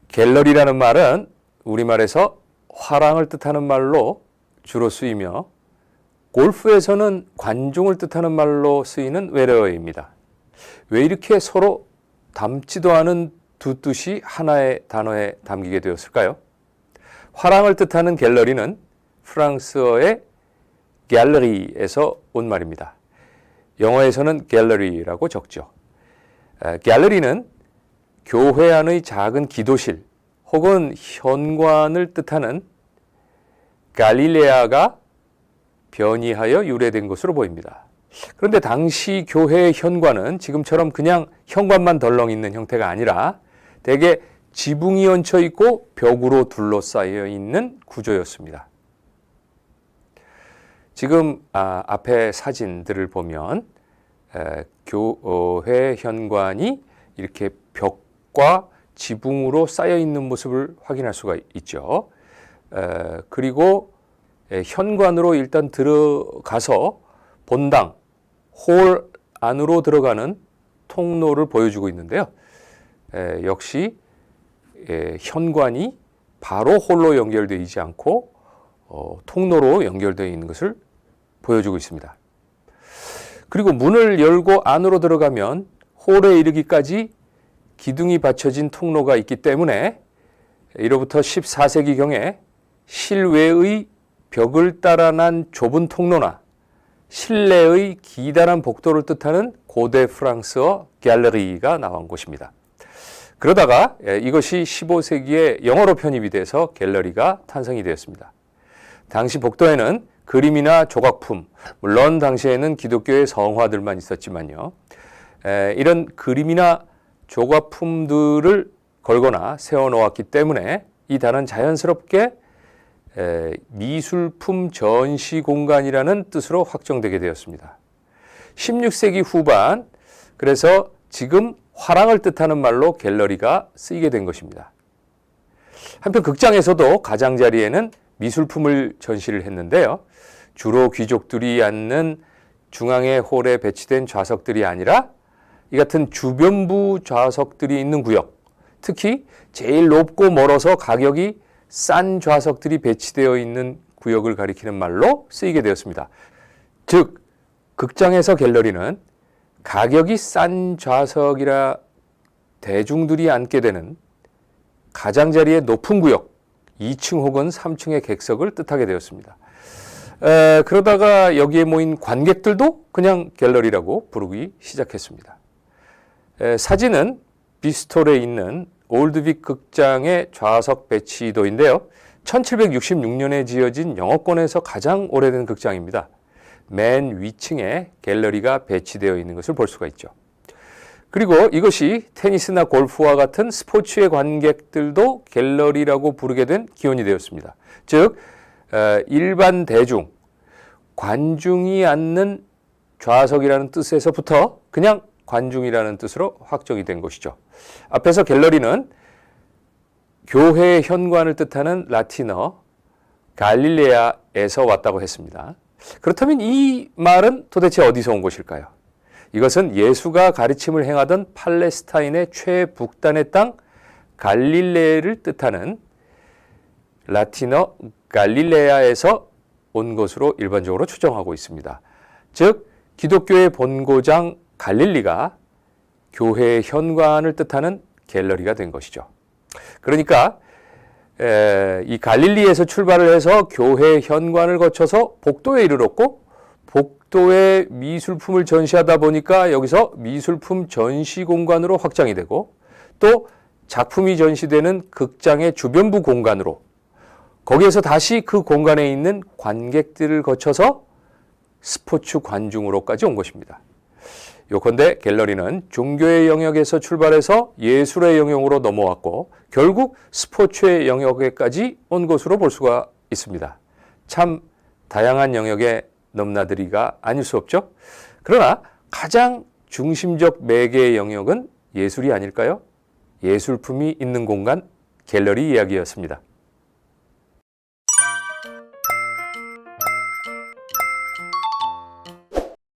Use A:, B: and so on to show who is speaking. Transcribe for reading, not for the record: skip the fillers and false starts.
A: 갤러리라는 말은 우리말에서 화랑을 뜻하는 말로 주로 쓰이며 골프에서는 관중을 뜻하는 말로 쓰이는 외래어입니다. 왜 이렇게 서로 닮지도 않은 두 뜻이 하나의 단어에 담기게 되었을까요? 화랑을 뜻하는 갤러리는 프랑스어의 갤러리에서 온 말입니다. 영어에서는 갤러리라고 적죠. 갤러리는 교회 안의 작은 기도실 혹은 현관을 뜻하는 갈릴레아가 변이하여 유래된 것으로 보입니다. 그런데 당시 교회의 현관은 지금처럼 그냥 현관만 덜렁 있는 형태가 아니라 대개 지붕이 얹혀 있고 벽으로 둘러싸여 있는 구조였습니다. 지금 앞에 사진들을 보면 교회 현관이 이렇게 벽과 지붕으로 쌓여 있는 모습을 확인할 수가 있죠. 그리고 현관으로 일단 들어가서 본당, 홀 안으로 들어가는 통로를 보여주고 있는데요. 역시 현관이 바로 홀로 연결되지 않고 통로로 연결되어 있는 것을 보여주고 있습니다. 그리고 문을 열고 안으로 들어가면 홀에 이르기까지 기둥이 받쳐진 통로가 있기 때문에 이로부터 14세기경에 실외의 벽을 따라 난 좁은 통로나 실내의 기다란 복도를 뜻하는 고대 프랑스어 갤러리가 나온 곳입니다. 그러다가 이것이 15세기에 영어로 편입이 돼서 갤러리가 탄생이 되었습니다. 당시 복도에는 그림이나 조각품, 물론 당시에는 기독교의 성화들만 있었지만요. 이런 그림이나 조각품들을 걸거나 세워놓았기 때문에 이 단어는 자연스럽게 미술품 전시 공간이라는 뜻으로 확정되게 되었습니다. 16세기 후반, 그래서 지금 화랑을 뜻하는 말로 갤러리가 쓰이게 된 것입니다. 한편 극장에서도 가장자리에는 미술품을 전시를 했는데요. 주로 귀족들이 앉는 중앙의 홀에 배치된 좌석들이 아니라 이 같은 주변부 좌석들이 있는 구역, 특히 제일 높고 멀어서 가격이 싼 좌석들이 배치되어 있는 구역을 가리키는 말로 쓰이게 되었습니다. 즉, 극장에서 갤러리는 가격이 싼 좌석이라 대중들이 앉게 되는 가장자리의 높은 구역, 2층 혹은 3층의 객석을 뜻하게 되었습니다. 그러다가 여기에 모인 관객들도 그냥 갤러리라고 부르기 시작했습니다. 사진은 비스톨에 있는 올드빅 극장의 좌석 배치도인데요. 1766년에 지어진 영어권에서 가장 오래된 극장입니다. 맨 위층에 갤러리가 배치되어 있는 것을 볼 수가 있죠. 그리고 이것이 테니스나 골프와 같은 스포츠의 관객들도 갤러리라고 부르게 된 기원이 되었습니다. 즉, 일반 대중, 관중이 앉는 좌석이라는 뜻에서부터 그냥 관중이라는 뜻으로 확정이 된 것이죠. 앞에서 갤러리는 교회의 현관을 뜻하는 라틴어 갈릴레아에서 왔다고 했습니다. 그렇다면 이 말은 도대체 어디서 온 것일까요? 이것은 예수가 가르침을 행하던 팔레스타인의 최북단의 땅 갈릴레를 뜻하는 라틴어 갈릴레아에서 온 것으로 일반적으로 추정하고 있습니다. 즉, 기독교의 본고장 갈릴리가 교회의 현관을 뜻하는 갤러리가 된 것이죠. 그러니까 이 갈릴리에서 출발을 해서 교회 현관을 거쳐서 복도에 이르렀고 복도에 미술품을 전시하다 보니까 여기서 미술품 전시 공간으로 확장이 되고 또 작품이 전시되는 극장의 주변부 공간으로 거기에서 다시 그 공간에 있는 관객들을 거쳐서 스포츠 관중으로까지 온 것입니다. 요컨대 갤러리는 종교의 영역에서 출발해서 예술의 영역으로 넘어왔고 결국 스포츠의 영역에까지 온 것으로 볼 수가 있습니다. 참 다양한 영역의 넘나들이가 아닐 수 없죠. 그러나 가장 중심적 매개의 영역은 예술이 아닐까요? 예술품이 있는 공간, 갤러리 이야기였습니다.